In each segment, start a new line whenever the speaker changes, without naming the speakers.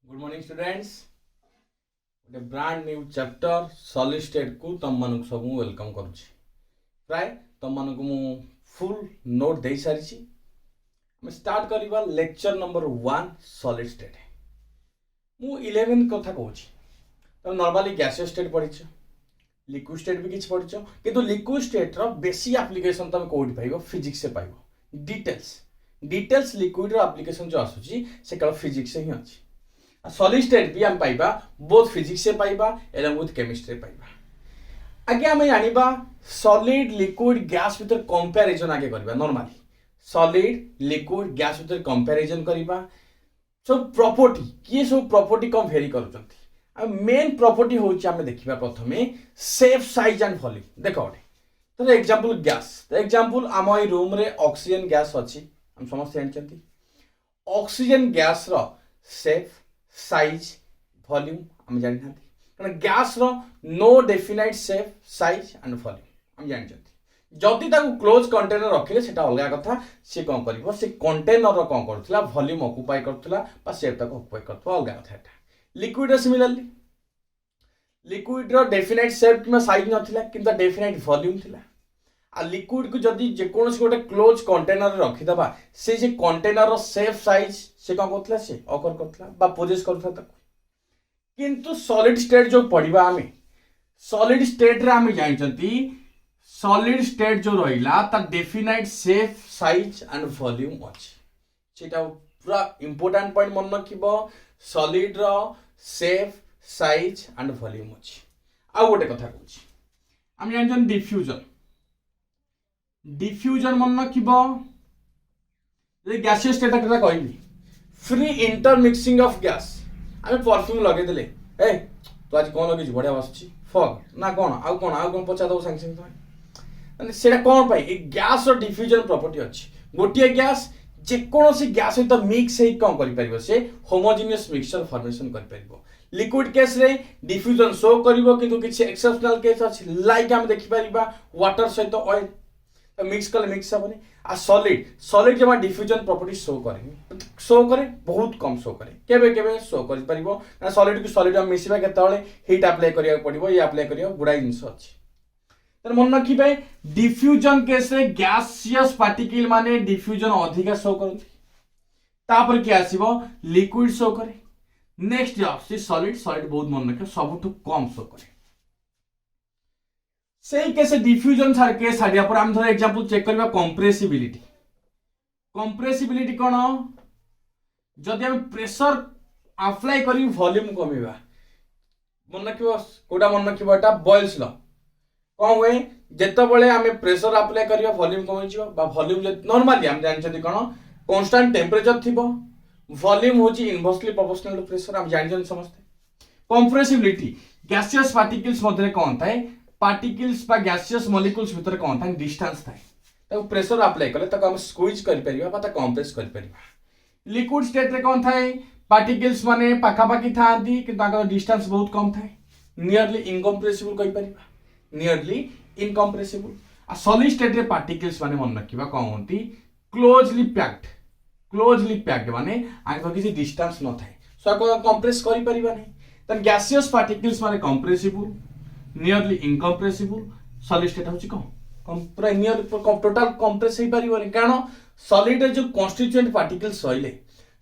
Good morning students. गोटे brand new chapter solid state को तुम मान सब वेलकम करुच्ची। प्राय तुम मान को फुल नोट दे सारी स्टार्ट करवा लेक्चर नंबर 1 सॉलिड स्टेट। मु 11 कथा कहूँ तुम नॉर्मली गैसियस स्टेट पढ़ीच, लिक्विड स्टेट भी किसी पढ़ीच, किंतु लिक्विड स्टेट रो बेसी एप्लिकेशन तुम कौटी पाइबो फिजिक्स से पाइबो। डिटेल्स लिक्विड रो एप्लिकेशन जो आसुची से केवल फिजिक्स से ही अछि। सॉलिड स्टेट भी हम पाइबा बोथ फिजिक्स से पाइबा एवं विथ केमिस्ट्री पाइबा। आगे हम जानिबा सॉलिड लिक्विड गैस भीतर कंपैरिजन आगे करबा। नॉर्मली सॉलिड लिक्विड गैस भीतर कंपैरिजन करबा सब प्रॉपर्टी किए सब प्रॉपर्टी कम वेरी करूछंती। मेन प्रॉपर्टी होची हम देखिबा प्रथमे शेप साइज एंड वॉल्यूम। देखो तो एग्जांपल गैस, एग्जांपल हम ए रूम रे ऑक्सीजन गैस अछि, हम समस्त जानछंती। ऑक्सीजन गैस रो शेप साइज वॉल्यूम हम जानि थांती, कारण गैस रो no definite shape size and volume हम जानि छथि। जदि ताकू क्लोज कंटेनर रखिले सेटा अलगा कथा, से कोन करबो से कंटेनर रो कोन करथला वॉल्यूम ऑक्युपाई करथला बा शेप ताको ऑक्युपाई करथवा अलगा कथा। एटा लिक्विड रो सिमिलरली लिक्विड रो डेफिनाइट शेप किमा साइज नथिला किंतु डेफिनाइट वॉल्यूम थिला। आ लिक्विड को जदि जे कोनस गोटे क्लोज कंटेनर रे रखि दबा से जे कंटेनर रो शेप साइज से कोन करथला से ऑकर करथला बा पोजेस करथला ताको। किंतु सॉलिड स्टेट जो पढ़िबा हमें सॉलिड स्टेट रे हम जानचंती सॉलिड स्टेट जो रहिला ता definite shape size and volume अछि। सेटा पूरा इंपोर्टेंट पॉइंट मन रखिबो। सॉलिड रो शेप साइज एंड वॉल्यूम अछि। आ गोटे कथा कहूची हम जानचन डिफ्यूजन। डिफ्यूजन मन रखिबो जे गैसियस स्टेट कथा कहबी फ्री इंटरमिक्सिंग ऑफ गैस। आम परफ्यूम लगे देले ए तो आज कौन लगे बढ़िया बसुची फग ना कौन आउ कौन पचा दो संग संग माने सेटा कौन पाई ए गैस रो डिफ्यूजन प्रॉपर्टी अछि। गोटिए गैस जे कोनोसी गैस सहित मिक्स हे कोन करि परिबो से होमोजेनियस मिक्सचर फॉर्मेशन करि परिबो। लिक्विड केस रे डिफ्यूजन शो करिवो किंतु किछि एक्सेप्शनल केस अछि लाइक हम देखि परिबा वाटर सहित ऑयल मिक्स कले मिक्स हेबनी। आ सॉलिड जमा डिफ्यूजन प्रॉपर्टी शो करे बहुत कम शो करे केबे केबे शो करि परिबो ना सॉलिड को सॉलिड हम मिसिबा केतले हीट अप्लाई करिया पड़िबो ये अप्लाई करिया गुडा जिंस अछि। तर मन रखिबे डिफ्यूजन केस रे गैसियस पार्टिकल माने डिफ्यूजन अधिका शो करथि, तापर के आसीबो लिक्विड शो करे। नेक्स्ट आसी सॉलिड बहुत मन रखे सबठु कम शो करे। सेही केस डिफ्यूजन केस छाड़िया पर हम थोड़ा एग्जांपल चेक करबा कंप्रेसिबिलिटी। कंप्रेसिबिलिटी कोन जदि हम प्रेशर अप्लाई करी वॉल्यूम कमेबा मन रखिबो कोडा मन रखिबो एटा बॉयल्स लॉ कोन होए जेतो बेले हम प्रेशर अप्लाई करियो वॉल्यूम कमै जिवो बा वॉल्यूम नॉर्मली हम जानछथि कोन कांस्टेंट टेंपरेचर थिबो वॉल्यूम होची इनवर्सली प्रोपोर्शनल टू प्रेशर हम जानछन समझते। कंप्रेसिबिलिटी गैसियस पार्टिकल्स मध्ये कोन थाए पार्टिकल्स बा गैसियस मॉलिक्यूल्स भीतर कोन थाए डिस्टेंस थाए ताको प्रेशर अप्लाई करले ताको हम स्क्वीज करि परिबा बा ता कंप्रेस करि परिबा। लिक्विड स्टेट रे कोन थाए पार्टिकल्स माने पाखा पाखी थांती कि ताको डिस्टेंस बहुत कम थाए नियरली इनकम्प्रेसिबल कहि परिबा नियरली इनकम्प्रेसिबल। आ सॉलिड स्टेट रे पार्टिकल्स माने मन रखिबा कोन होंती क्लोजली पैक्ड माने आको किसी डिस्टेंस न थाए सो को कंप्रेस करि परिबा नै। त गैसियस पार्टिकल्स माने compressible nearly incompressible. Solid state होची कोन पूरा नियर टोटल कंप्रेस हे परिबो कारण सॉलिड रे जो कॉन्स्टिट्यूएंट पार्टिकल्स रहिले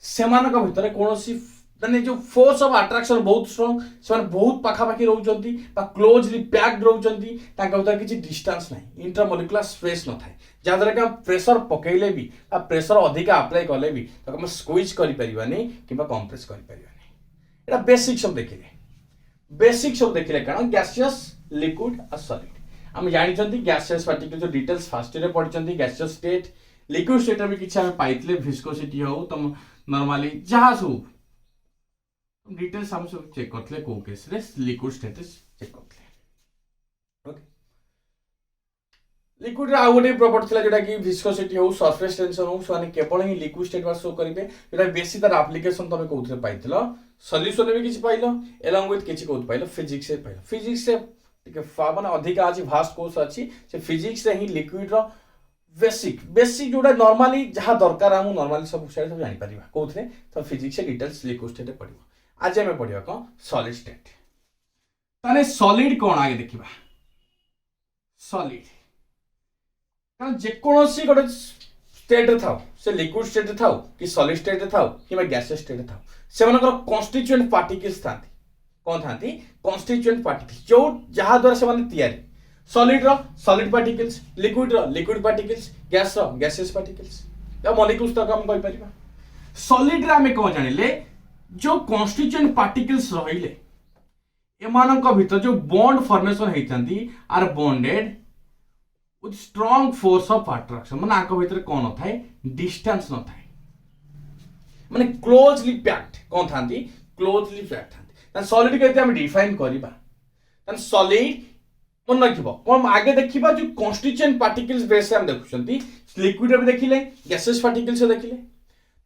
सेमानक भितर कोनोसी माने जो फोर्स ऑफ अट्रैक्शन बहुत स्ट्रांग से बहुत पाखा पाखी रहउचंती बा क्लोजली पैक्ड रहउचंती ताका भितर किछि डिस्टेंस नाही इंटरमोलिकुलर स्पेस न थाए जादर के प्रेशर पकेइले भी आ प्रेशर अधिक अप्लाई करले भी ताको हम स्क्वीज करि परिबानी किबा कंप्रेस करि परिबानी। एटा बेसिक सब देखिले कारण गैसियस लिक्विड आ सॉलिड हम जानि छथि गैसियस पार्टिकल जो details first ray पढिछथि gaseous state liquid state भी किछि हम पाइतले विस्कोसिटी हो तुम नॉर्मली जहां सब डिटेल्स हम सब चेक करथले को केस रे लिक्विड स्टेटस चेक करथले। ओके लिक्विड रे आउटे प्रॉपर्टी थिला जेटा कि विस्कोसिटी हो सरफेस टेंशन हो सो केवल ही लिक्विड स्टेट बार शो करिवे जेटा बेसी तार एप्लीकेशन तमे कोथरे पाइतलो सॉल्यूशन में किछि पाइलो एलोंग विथ किछि कोथ पाइलो फिजिक्स से पाइलो। फिजिक्स से ठीक है माने अधिक आज भास्ट कोर्स अछि से फिजिक्स से ही लिक्विड रो बेसिक जोटा नॉर्मली जहां दरकार हम नॉर्मली सब जानि परिबा कोथरे तो फिजिक्स से डिटेल्स लिक्विड स्टेट पडिबो। आज आम पढ़ा कौन सॉलिड स्टेट ताने सॉलिड कौन आगे देखा सॉलिड कारण जेकोसी गोटे स्टेट रे थाओ से लिक्विड स्टेट रे थाओ कि सॉलिड स्टेट रे थाओ कि गैसियस स्टेट रे थाओ से मानकर कन्स्टिट्यूएंट पार्टिकल्स थांती कौन थांती कन्स्टिट्यूएंट पार्टिकल्स जो जहाँ द्वारा से माने तैयारी सॉलिड रो सॉलिड पार्टिकल्स लिक्विड रो लिक्विड पार्टिकल्स गैस रो गैसियस पार्टिकल्स या मॉलिक्यूल्स तक हम कहि परिबा सॉलिड रे हमें कौन जानिले जो कन्स्टिट्यूएंट पार्टिकल्स रहिले एमानक भीतर जो बॉन्ड फॉर्मेशन होइतंती are bonded with strong force of attraction माने आंक भीतर कौन थाए डिस्टेंस न थाए माने क्लोजली पैक्ड कौन थांती क्लोजली पैक्ड थांती त सॉलिड केते हम डिफाइन करबा त सॉलिड मन रखिबो कोन आगे देखिबा जो कन्स्टिट्यूएंट पार्टिकल्स बेस से हम देखुछंती लिक्विड रे देखिले गैसेस पार्टिकल्स से देखिले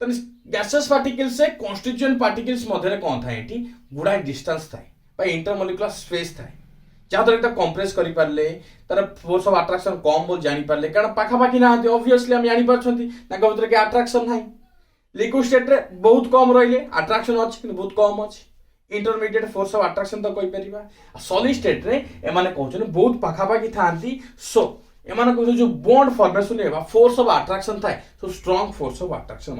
त गैसेस पार्टिकल्स से कन्स्टिट्यूएंट पार्टिकल्स मध्य रे कौन थाए एठी गुडा डिस्टेंस थाए बा इंटरमोलिकुलर स्पेस थाए जहाँद्वारा कंप्रेस कर पारे तार फोर्स ऑफ अट्रैक्शन कम बोल जानी पारे कारण पाखापाखि ना ऑब्वियसली हम जानी पार्छंती कि अट्रैक्शन ना लिक्विड स्टेट रे बहुत कम रहिले अट्रैक्शन अच्छी कि बहुत कम अच्छी इंटरमीडिएट फोर्स ऑफ अट्रैक्शन तो कहि परिबा सॉलिड स्टेट रे एमाने कहउछन बहुत पाखापाखि थांती सो एमाने कहउछ जो बॉन्ड फॉर्मेशन हेबा फोर्स ऑफ अट्रैक्शन थाए so strong force of attraction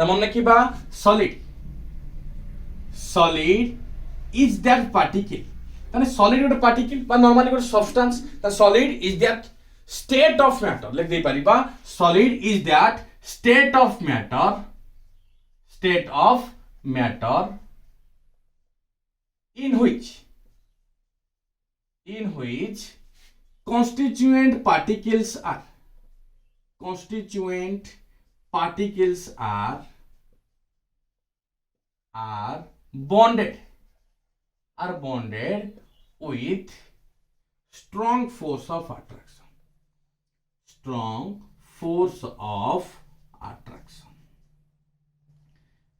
मन रखिबा solid solid is that particle ताने सॉलिड गोटे पार्टिकल बा नॉर्मली गोटे सब्सटेंस ता solid is that state of matter लिख दे परिबा solid is that state of matter in which constituent particles are bonded with strong force of attraction.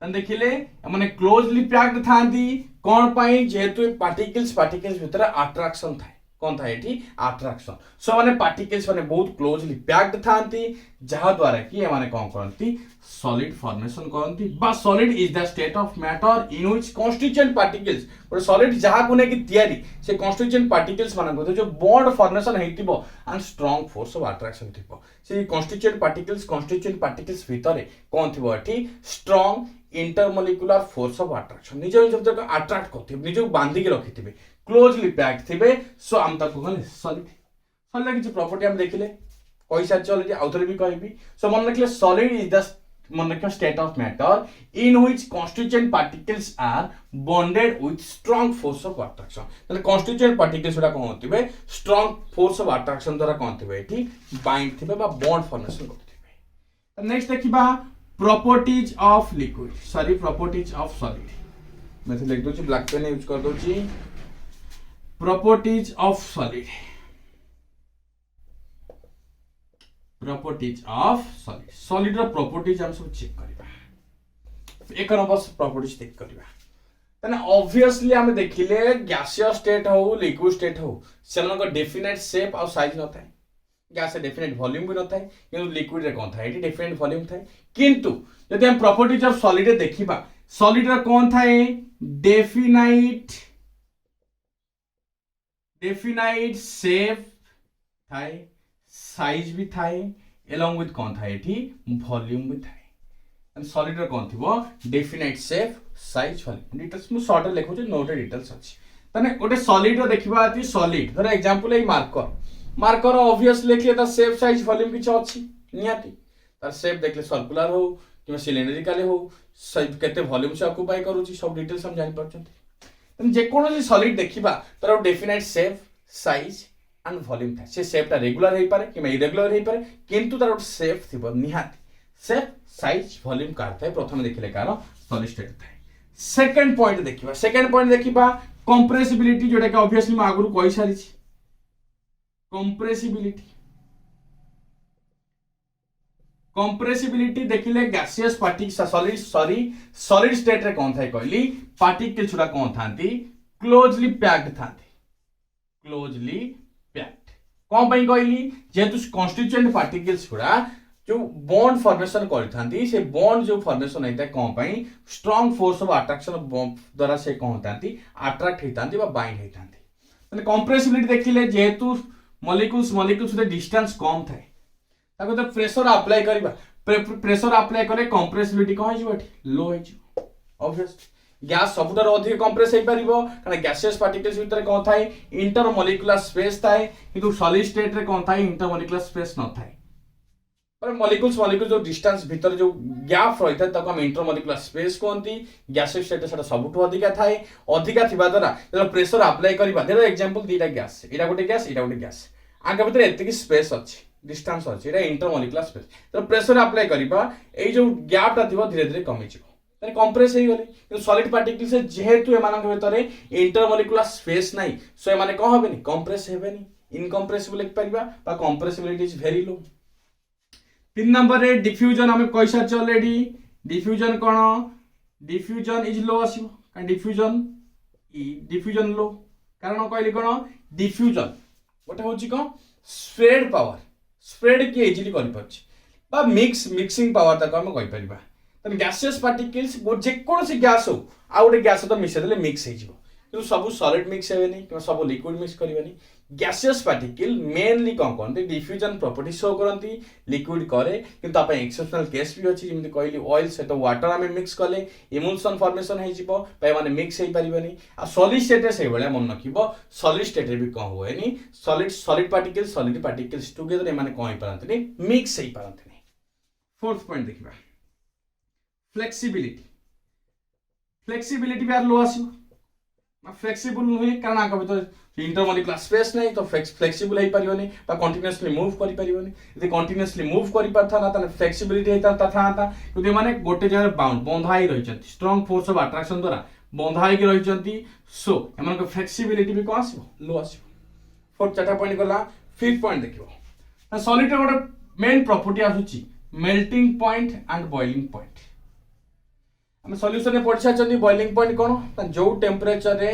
देखिले माने क्लोजली पैक्ड थांती कौन पाई जेहेतु पार्टिकल्स भीतर अट्रैक्शन थाए कौन था एठी अट्रैक्शन सो माने पार्टिकल्स माने बहुत क्लोजली पैक्ड थांती जहा द्वारा कि माने कौन करंती सॉलिड फॉर्मेशन करंती बा solid is the state of matter in which constituent particles और सॉलिड जहा कोने की तैयारी से कन्स्टिट्यूएंट पार्टिकल्स माने को जो बॉन्ड फॉर्मेशन हेतिबो and strong force of attraction थिबो से कन्स्टिट्यूएंट पार्टिकल्स भीतर कौन थिबो एठी strong intermolecular force of attraction निज भीतर अट्रैक्ट करथिबे निज बांधी के रखिथिबे क्लोजली पैक्ड थिबे सो हम ताको कहले सॉलिड किछि प्रॉपर्टी हम देखिले कहि साथ चले आउथरे भी कहबी सो मन रखले सॉलिड इज द मन रखियो state of matter in which constituent particles are bonded with strong force of attraction तले कन्स्टिट्यूएंट पार्टिकल्स उडा कोन होतिबे स्ट्रांग फोर्स ऑफ अट्रैक्शन द्वारा कोन थिबे एठी बाइंड थिबे बा बॉन्ड फॉर्मेशन करथिबे नेक्स्ट देखिबा properties of liquid properties of solid मैं लिख दोची ब्लैक पेन यूज कर दोची प्रॉपर्टीज ऑफ सॉलिड सॉलिड रो प्रॉपर्टीज हम सब चेक करबा एक नंबर प्रॉपर्टीज चेक करबा तने ऑब्वियसली हम देखिले गैसियस स्टेट हो लिक्विड स्टेट हो सेमन को डेफिनेट शेप और साइज न थाए गैस डेफिनेट वॉल्यूम भी न थाए किंतु लिक्विड रे कोन थाए एटी डेफिनेट वॉल्यूम थाए किंतु यदि हम प्रॉपर्टीज ऑफ सॉलिड रे देखिबा सॉलिड रे कोन थाए डेफिनाइट शेप थाए साइज भी थाए एलोंग विथ कौन थाए एठी वॉल्यूम भी थाए एंड सॉलिड रे कोन थिबो definite shape size volume details मु शॉर्ट रे लिखु जे नोट डिटेल्स अछि तने ओटे सॉलिड रे देखिबा अछि सॉलिड धर एग्जांपल ए मार्कर ऑब्वियसली लिखले ता शेप साइज वॉल्यूम किछ अछि नियाती तार शेप देखले सर्कुलर हो कि सिलिंड्रिकल हो साइज केते वॉल्यूम से ऑक्युपाई करूची सब डिटेल्स हम जानि परछंती तने जे कोनो सॉलिड देखिबा तार definite shape size and volume था से शेपटा रेगुलर हे पारे कि इरेगुलर हे पारे किंतु तार शेप थिबो निहाती शेप साइज वॉल्यूम कार थाए प्रथम देखिले कार सॉलिड स्टेट थाए सेकंड पॉइंट देखिबा कंप्रेसिबिलिटी जोटा कि ऑब्वियसली म आगुरु कहि सारी छी कंप्रेसिबिलिटी देखिले गैसियस पार्टिकल सॉलिड स्टेट रे कोन थाए कहली पार्टिकल छुडा कोन थांती क्लोजली पैक्ड कौन कहली जेहेतु कन्स्टिट्यूएंट पार्टिकल्स गुड़ा जो बॉन्ड फॉर्मेशन करथांती से बॉन्ड जो फॉर्मेशन होता है कौन पाई स्ट्रांग फोर्स ऑफ अट्रैक्शन द्वारा से कौन होतांती अट्रैक्ट होतांती बा बाइंड होतांती माने कंप्रेसिबिलिटी देखिले जेहेतु मॉलिक्यूल्स रे डिस्टेंस कम थाए ताको तो प्रेशर अप्लाई करबा प्रेशर अप्लाई करे कंप्रेसिबिलिटी कौन हो लो हो ऑब्वियस गैस सबुठार अधिक कंप्रेस हो पारिबो कारण गैसियस पार्टिकल्स भितर कौन थाए इंटरमॉलिक्यूलर स्पेस थाए किंतु सॉलिड स्टेट रे कौन थाए इंटरमॉलिक्यूलर स्पेस न थाए पर मॉलिक्यूल्स जो डिस्टेंस भीतर जो गैप रही था हम इंटरमॉलिक्यूलर स्पेस कहती गैसियस स्टेट से सबुठ अधिका थाए अधिका थिबा द्वारा जो प्रेशर अप्लाई करबा देर एग्जांपल दीटा गैस एटा गोटे गैस आगे भीतर एतिकी स्पेस अछि डिस्टेंस अछि एटा इंटरमॉलिक्यूलर स्पेस तो प्रेशर अप्लाई करबा ए जो गैपटा थिबो धीरे धीरे कमी जिवो ताने कंप्रेस हे गले कि सॉलिड पार्टिकल्स जेहेतु एमानक भीतर इंटरमॉलिक्यूलर स्पेस नाही सो एमाने कोन हेबेनी कंप्रेस हेबेनी इनकंप्रेसिबल लिख परिबा बा compressibility is very low 3 number रे डिफ्यूजन हमें कहि सारछ ऑलरेडी डिफ्यूजन कोन डिफ्यूजन इज लो आसीबो कारण डिफ्यूजन लो कारण कहली कोन डिफ्यूजन गोटे होची कोन स्प्रेड पावर स्प्रेड की इजीली करि परछ बा मिक्सिंग पावर तक हम कहि परिबा तने गैसियस पार्टिकल्स जे कोनसी गैस हो आ गोटे गैस तो मिसे देले मिक्स हे जिवो कि सब सॉलिड मिक्स हेबेनी कि सब लिक्विड मिक्स करबेनी गैसियस पार्टिकल मेनली कौन कहते डिफ्यूजन प्रॉपर्टी शो करती लिक्विड करे किंतु आप एक्सेप्शनल केस भी अच्छी जमी कहली ऑयल से तो वाटर आम मिक्स कले इमल्सन फॉर्मेशन हो मिक्स हो पारे आ सॉलिड स्टेट से भाया मन रखिब सॉलिड स्टेट भी कौन हुए सॉलिड पार्टिकल्स टुगेदर एम कौन हो पारती मिक्स हो पारती। फोर्थ पॉइंट देखा फ्लेक्सिबिलिटी फ्लेक्सिबिलिटी भी लो आसो फ्लेक्सिबल नुहे कारण आगे भीतर इंटरमॉलिक्यूलर स्पेस नहीं तो फ्लेक्सिबल हो पारिबनी बा कंटीन्यूअसली मूव करि पारिबनी यदि कंटीन्यूअसली मूव करि पारथा ना त फ्लेक्सिबिलिटी हेता था क्योंकि माने गोटे जगह बाउंड बंधाई रहिचंती स्ट्रांग फोर्स ऑफ अट्रैक्शन द्वारा बंधाई के रहिचंती सो एमन को फ्लेक्सिबिलिटी भी को आसीबो लो आसीबो। फोर्थ चार्टा पॉइंट गला फिफ्थ पॉइंट देखिबो सॉलिड रे गोटे मेन प्रॉपर्टी आसुची melting point and boiling point हम सॉल्यूशन में पढ़ी सारी बॉइलिंग पॉइंट कौन जो टेम्परेचर रे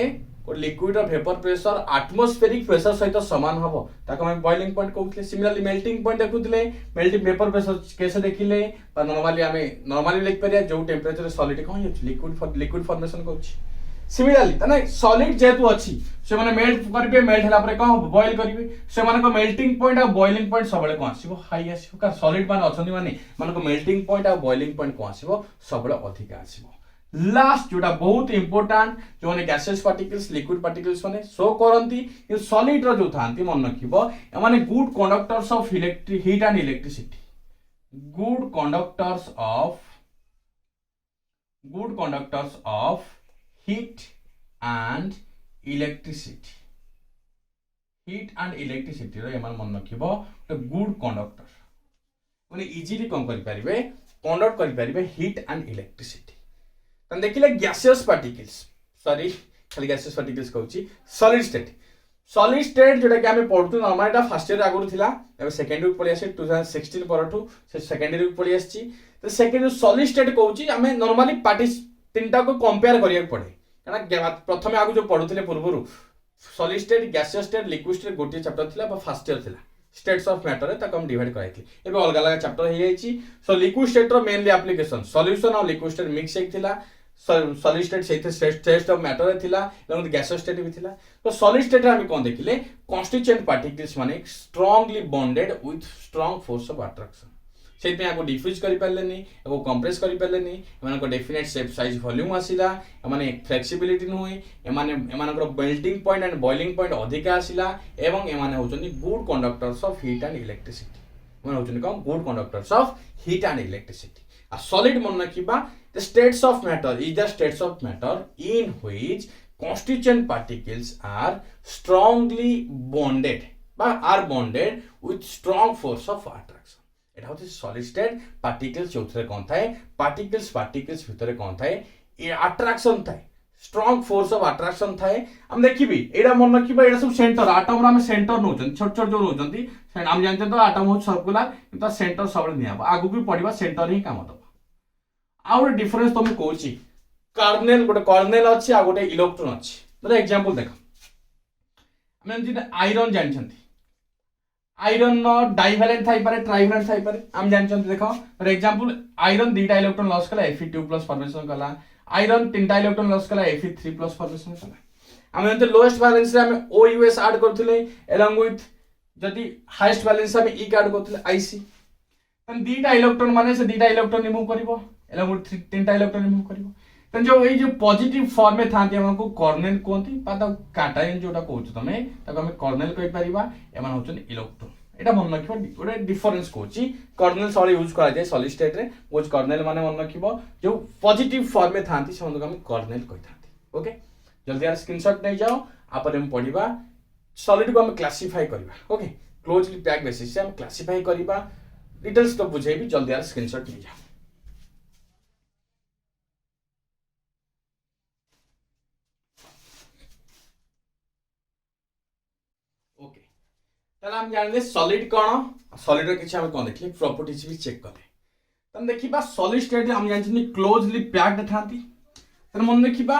liquid vapour pressure atmospheric pressure सहित सामान हम ताको हम बॉइलिंग पॉइंट कहते सिमिलरली मेल्टिंग पॉइंट देखुले मेल्टिंग वेपर प्रेशर कैसे देखिले नॉर्मली आम नॉर्मली लिख पारे जो टेम्परेचर सॉलिड कौन लिक्विड फॉर्मेशन करुच्ची सिमिलरली ताने सॉलिड जेहेतु अच्छी से माने मेल्ट करिवे मेल्ट हला परे कौन बॉइल करिवे से माने को मेल्टिंग पॉइंट आ बॉइलिंग पॉइंट सबले कौन आसीबो हाई आसीबो का सॉलिड माने अछंती माने को मेल्टिंग पॉइंट आ बॉइलिंग पॉइंट कौन आसीबो सबले अधिक आसीबो। लास्ट जोटा बहुत इंपोर्टेंट जो माने गैसियस पार्टिकल्स लिक्विड पार्टिकल्स माने शो करंती कि सॉलिड रो जो थांती मन रखिबो ए माने good conductors of electric heat and electricity good conductors of heat and electricity रो एमान मन रखिबो गुड कंडक्टर माने इजीली कम करि परिबे कंडक्ट करि परिबे हीट एंड इलेक्ट्रिसिटी तन देखिले गैसियस पार्टिकल्स सॉरी खाली गैसियस पार्टिकल्स कहउची सॉलिड स्टेट जोटा कि हमें पढुतु नॉर्मल एटा फर्स्ट ईयर आगु थिला एबे सेकंड ईयर पळि आसी 2016 परठु से सेकंड ईयर पळि आसी तो सेकंड ईयर सॉलिड स्टेट कहउची हमें नॉर्मली पार्टी तीनटा को कंपेयर करिया पड़े कारण प्रथम आगु जो पढुथिले पूर्वरु solid state gaseous state liquid state गोटे चैप्टर थिला फर्स्ट ईयर थिला स्टेट्स ऑफ मैटर है ताको हम डिवाइड कराइथि एबे अलग अलग चैप्टर हे जाइछि सो लिक्विड स्टेट रो मेनली एप्लीकेशन सॉल्यूशन और लिक्विड स्टेट मिक्स हे थिला सॉलिड स्टेट सेथे स्टेट ऑफ मैटर हे थिला एवं गैसियस स्टेट भी थिला तो सॉलिड स्टेट रे हम कोन देखिले कॉन्स्टिट्यूएंट पार्टिकल्स माने strongly bonded with strong force of attraction set में आपको डिफ्यूज करि पारलेनी एगो कंप्रेस करि पारलेनी एमान को डेफिनेट शेप साइज वॉल्यूम आसिला एमाने फ्लेक्सिबिलिटी न होय एमान को melting point and boiling point अधिक आसिला एवं एमाने होचनी good conductors of heat and electricity एमान होचनी कोन good conductors of heat and electricity आ सॉलिड मन रखिबा the states of matter is the states of matter in which constituent particles are strongly bonded with strong force of attraction एटा होते solid state particles जोथरे कोन थाए particles भितरे कोन थाए ए attraction थाए strong force of attraction थाए हम देखिबी एडा मन रखिबा एडा सब सेंटर एटम रा हम सेंटर नोचन छोट छोट जो नोचंती हम जानते तो एटम हो सर्कुलर किंतु सेंटर सबले निया आगु भी पडिबा सेंटर ही काम दबा आ डिफरेंस तो मैं कहूची कर्नेल अच्छी आ गोटे इलेक्ट्रॉन अच्छी मतलब एग्जांपल देखो हम आयरन जानछंती आयरन डाइवैलेंट थाई पारे ट्राइवैलेंट थाई पारे हम जानछन देखो फॉर एग्जांपल आयरन दुईटा इलेक्ट्रॉन लॉस कला Fe2+ फॉर्मेशन कला आयरन तीनटा इलेक्ट्रॉन लॉस कला Fe3+ फॉर्मेशन कला हम जते लोएस्ट बैलेंस रे हम OUS ऐड करथिले अलोंग विथ जदि हाईएस्ट बैलेंस हम E ऐड करथिले IC तन दुईटा इलेक्ट्रॉन माने से दुईटा इलेक्ट्रॉन रिमूव करिवो अलोंग विथ तीनटा इलेक्ट्रॉन रिमूव करिवो तन जो ए जो पॉजिटिव फॉर्म में थांती हमको कॉर्नेल कोंती पाता काटायन जोटा कहउछ तमे ताको हम कॉर्नेल कहि परिबा एमान होचन इलेक्ट्रॉन एटा मन रखिबो गोटे डिफरेंस कहउची कॉर्नेल सॉरी यूज करा जाय सॉलिड स्टेट रे वो कॉर्नेल माने मन रखिबो जो पॉजिटिव फॉर्म में थांती से हम कॉर्नेल कहि थांती ओके जल्दी यार स्क्रीनशॉट नै जाओ आपरे हम पढिबा सॉलिड को हम क्लासिफाई करबा ओके क्लोजली पैक बेसिस से हम क्लासिफाई करबा डिटेल्स तो बुझेबी जल्दी यार स्क्रीनशॉट नै जाओ ओके ताला हम जानले सॉलिड कोन सॉलिड रे किछ हम कोन देखले प्रॉपर्टीज भी चेक करले तन देखिबा सॉलिड स्टेट हम जानछनी क्लोजली पैक्ड थांती तन मन देखिबा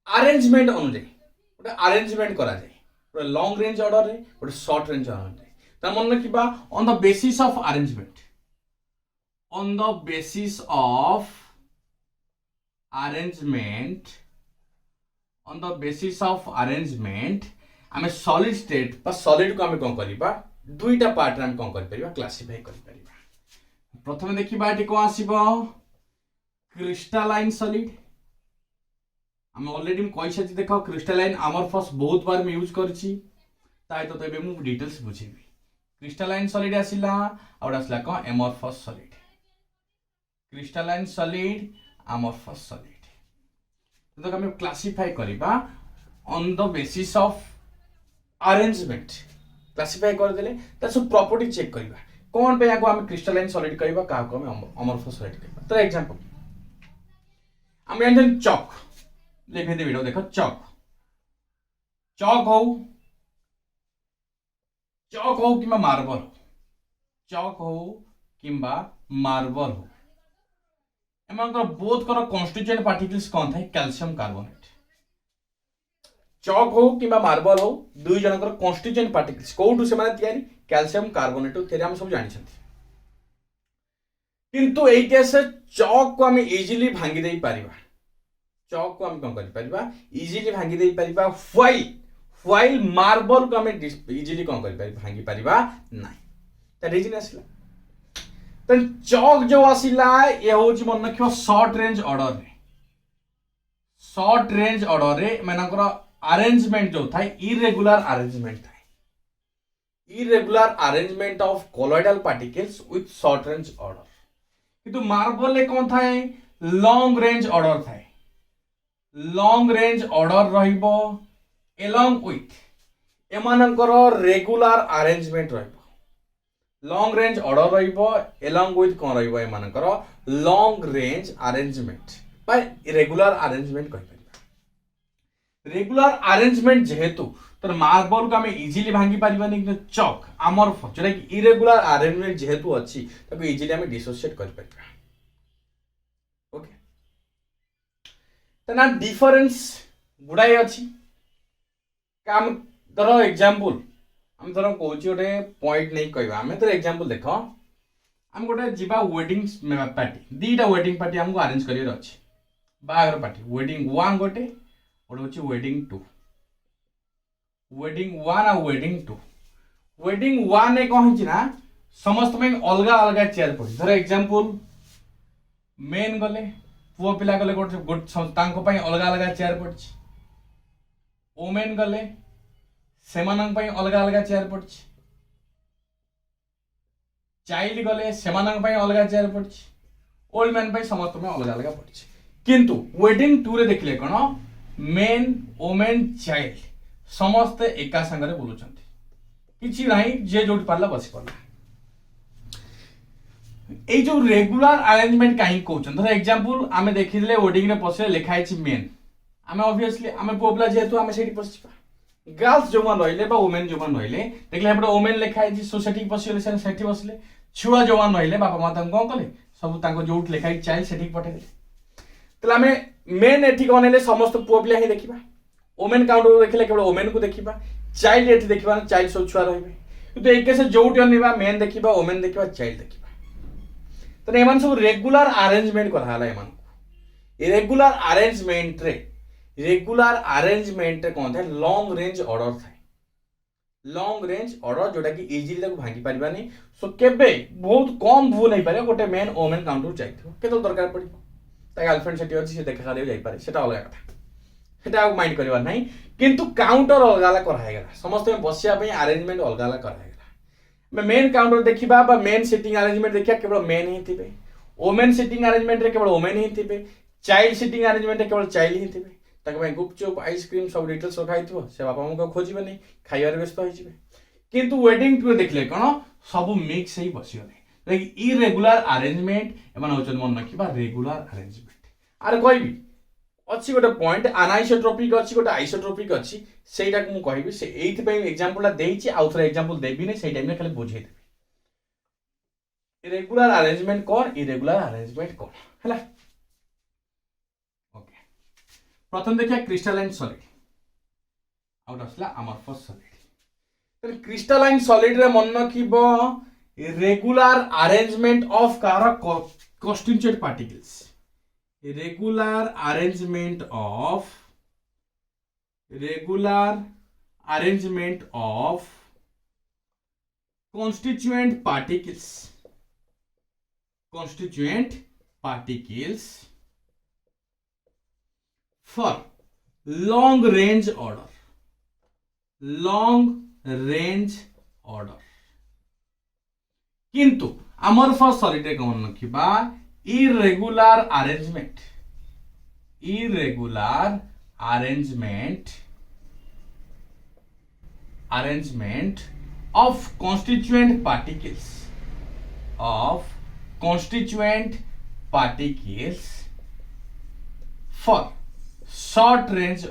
अरेंजमेंट अनुसार गोटे अरेंजमेंट करा जाए गोटे लॉन्ग रेंज ऑर्डर रे गोटे शॉर्ट रेंज ऑर्डर रे तन मन देखिबा on the basis of arrangement on the basis of arrangement on the basis of arrangement आमे सॉलिड स्टेट पर सॉलिड को आमे कोन करिबा दुईटा पार्ट रे आमे कोन करि परिबा क्लासिफाई करि परिबा प्रथमे देखिबा एटी को आसीबो क्रिस्टलाइन सॉलिड हम ऑलरेडी कहि सछि देखो क्रिस्टलाइन अमरफस बहुत बार मैं यूज करछि ताई तो तबे मु डिटेल्स बुझेबी क्रिस्टलाइन सॉलिड आसिला और आसला को amorphous solid crystalline solid amorphous solid तो हम क्लासिफाई करिबा on the basis of arrangement classify कर देले त सब प्रॉपर्टी चेक करिबा कोन पे याको हम क्रिस्टलाइन सॉलिड कहिबा का को हम अमरफस सॉलिड कहिबा तो एग्जांपल हम जानन चॉक लिखे दे वीडियो देखो चॉक चॉक हो किंबा मार्बल हो चॉक हो किंबा मार्बल हो एमानकर बोथ कर कॉन्स्टिट्यूएंट पार्टिकल्स कोन थाए कैल्शियम कार्बोनेट चॉक हो किंबा मार्बल हो दुई जनकर कॉन्स्टिट्यूएंट पार्टिकल्स कोठु से माने तयारी कैल्शियम कार्बोनेट थेरे हम सब जानि छथि किंतु एई केस चॉक को हम इजीली भांगी देई परिबा चॉक को हम कौन कर परिबा इजीली भांगी देई परिबा व्हाइल मार्बल को हम इजीली कौन कर परिबा भांगी परिबा नाही त रीजन आसला त चॉक जो आसिला ये होची मन रखियो शॉर्ट रेंज ऑर्डर रे मानकर अरेंजमेंट जो था irregular arrangement of colloidal particles with short range order किंतु मार्बल ले कौन थाए लॉन्ग रेंज ऑर्डर थाए लॉन्ग रेंज ऑर्डर रहिबो एलोंग विथ एमानकर रेगुलर अरेंजमेंट रहिबो लॉन्ग रेंज ऑर्डर रहिबो एलोंग विथ कोन रहिबो एमानकर लॉन्ग रेंज अरेंजमेंट बा रेगुलर अरेंजमेंट कहि परिबा रेगुलर अरेंजमेंट जेहेतु तो मार्बल को हम इजीली भांगी परिबानी कि चॉक आमर जोटा कि इरेगुलर अरेंजमेंट जेहेतु अछि ताको इजीली हम डिसोसिएट कर परिबा ओके तना डिफरेंस गुडाई अछि काम धरो एग्जांपल हम धरो कहूची गोटे पॉइंट नहीं कहबा हमें तो एग्जांपल देखो हम गोटे जीवा वेडिंग पार्टी दीटा वेडिंग पार्टी हमको अरेंज करियर अछि बागर पार्टी वेडिंग 1 गोटे और होची वेडिंग 2 वेडिंग 1 आ वेडिंग 2 वेडिंग 1 ने कहछि ना समस्त में अलगा अलगा चेयर पड़ी धरो एग्जांपल मेन गले पुओ पिला गले गोटे तांको पई अलगा अलगा चेयर पड़छि वुमेन गले सेमानन पई अलगा अलगा चेयर पड़छि चाइल्ड गले सेमानन पई अलगा चेयर पड़छि ओल्ड मैन पई समस्त में अलगा अलगा पड़छि किंतु वेडिंग 2 रे देखले कोन मेन वुमेन चाइल्ड समस्त एका संगरे बोलुचंती किछि नाही जे जोट पारला बसी पड़ला ए जो रेगुलर अरेंजमेंट काहे कहउछन धर एग्जांपल आमे देखिले वेडिंग रे पछे लिखाइ छि मेन आमे ऑब्वियसली आमे पोबला जेतु आमे सेठी पछिपा गर्ल्स जो मान रहिले बा वुमेन जो मान रहिले देखले हेपडे वुमेन लिखाइ छि सोसाइटी पछिले सेठी बसले छुआ जो मान रहिले बापा माता कोन कले सब तांको जोट लिखाइ चाइल्ड सेठी पठे देले तला आमे मेन एठी कोनेले समस्त पोबला ही देखिबा वुमेन काउंट देखिले केवल वुमेन को देखिबा चाइल्ड एठी देखिबा चाइल्ड सब छुआ रहिबे କିନ୍ତୁ ଏଇ କେସ୍ ଯୋଉଠି ଅନେଇବା मेन देखिबा वुमेन देखिबा चाइल्ड देखिबा तो एमान सब रेगुलर अरेंजमेंट कराला एमान इरेगुलर अरेंजमेंट कौन थाए लॉन्ग रेंज ऑर्डर थाए लॉन्ग रेंज ऑर्डर जोटा कि इजीली ताको भांगी परिबानी सो केबे बहुत कम भूल नहीं पारे गोटे मेन वुमेन काउंटर जाइथो केतो दरकार पड़ी ता गर्लफ्रेंड सेठी अछि से देखा खाली जाई पारे सेटा अलग कथा सेटा माइंड करबा नहीं किंतु काउंटर अलग अलग कराइगला समस्त में बसिया पे अरेंजमेंट अलग अलग कराइगला मेन काउंटर देखिबा बा मेन सिटिंग अरेंजमेंट देखिया केवल मेन ही थिबे वुमेन सिटिंग अरेंजमेंट रे केवल वुमेन ही थिबे चाइल्ड सिटिंग अरेंजमेंट रे केवल चाइल्ड ही थिबे ताके भाई गुपचुप आइसक्रीम सब डिटेल्स रखाइथो से बापा मको खोजिबे नहीं खाइबार व्यस्त होई जिबे किंतु वेडिंग टू देखले कोन सब मिक्स ही बसियोने लाइक इरेगुलर अरेंजमेंट एमान होचन मन नखिबा रेगुलर अरेंजमेंट आर कहबी अच्छी गोटे पॉइंट अनाइसोट्रोपिक अच्छी गोटे आइसोट्रोपिक अच्छी सेटा को मु कहबी से एथि पे एग्जांपल देइछि आउ थोड़ा एग्जांपल देबी नै सेइ टाइम में खाली बुझाई देबी इरेगुलर अरेंजमेंट कोन इरेगुलर अरेंजमेंट कोन हला ओके प्रथम देखिया क्रिस्टलाइन सॉलिड आउट असला अमरफस सॉलिड तो क्रिस्टलाइन सॉलिड रे मन नखिबो रेगुलर अरेंजमेंट ऑफ कार constituent particles regular arrangement of constituent particles for long range order किंतु amorphous solid रे कौन नखिबा irregular arrangement of constituent particles for short range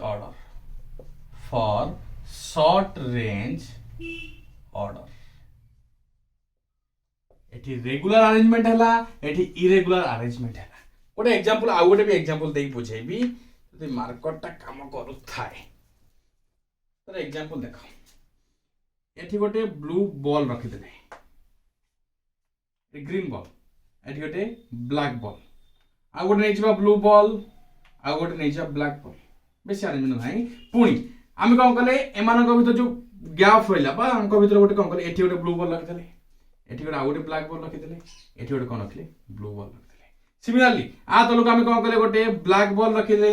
order एठी रेगुलर अरेंजमेंट हला एठी इरेगुलर अरेंजमेंट हला गोटे एग्जांपल आ गोटे भी एग्जांपल देई बुझेबी जदि मार्करटा काम करू थाए तर एग्जांपल देखो एठी गोटे ब्लू बॉल रखि देले ए ग्रीन बॉल एठी गोटे ब्लैक बॉल आ गोटे नेइछबा ब्लू बॉल आ गोटे नेइछबा ब्लैक बॉल बेसी अरेंजमेंट नाही पुणी आमे कोन कले एमानक भीतर जो गैप होइला बा अंक भीतर गोटे कोन कले एठी गोटे ब्लू बॉल रखि देले एठी गोटे आ गोटे ब्लैक बॉल रखि देले एठी गोटे कोन रखले ब्लू बॉल रखि देले सिमिलरली आ तलक आमे कोन कले गोटे ब्लैक बॉल रखिले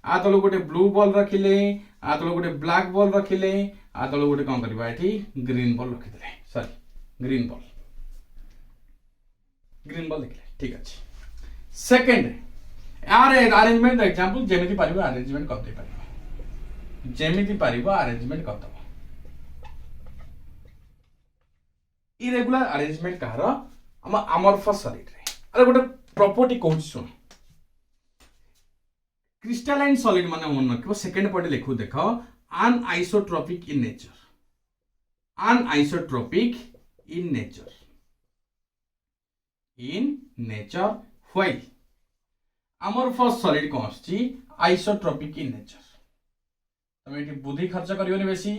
आ तलक गोटे ब्लू बॉल रखिले आ तलक गोटे ब्लैक बॉल रखिले आ तलक गोटे कोन करबा एठी ग्रीन बॉल रखि देले सॉरी ग्रीन बॉल देखले ठीक अछि सेकंड यार अरेंजमेंट एग्जांपल जेमिति पारिबो अरेंजमेंट करते पारिबो जेमिति पारिबो अरेंजमेंट करते इरेगुलर अरेंजमेंट कहार अमरफस सॉलिड रे अरे गोटे प्रॉपर्टी कहूँ सुन क्रिस्टलाइन सॉलिड माने मन रखिबो सेकंड पॉइंट लिखु देखो अनआइसोट्रोपिक in nature while amorphous solid कौन आछि आइसोट्रोपिक इन नेचर तमे एठी बुद्धि खर्च करियोनी बेसी